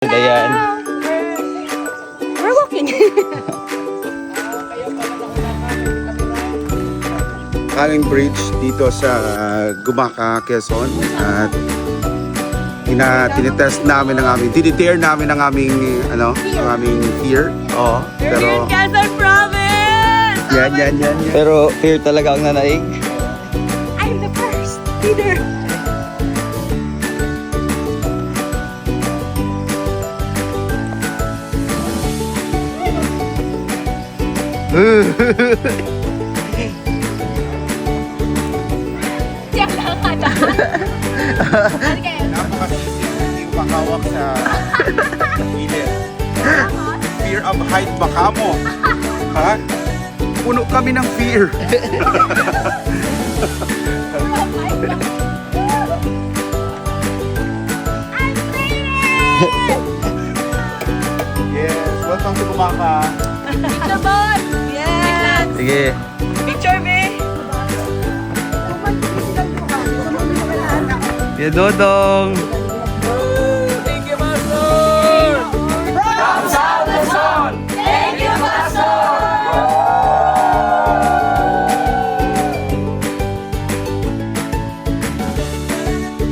Ayan. We're walking. Aming bridge dito sa Gumaca, Quezon at tinetest namin ang aming, tinitear namin ang aming fear. Oo. Pero Quezon Province! yan. Pero fear talaga ang nanaig. I'm the first leader. Diyan lang ka na. napakasisi hindi makawak sa gilid. Fear of height baka mo. Ha? Puno kami ng fear. Yes, welcome to Gumaca. Picture board! Yes! Sige. Picture me! Kuya Dodong.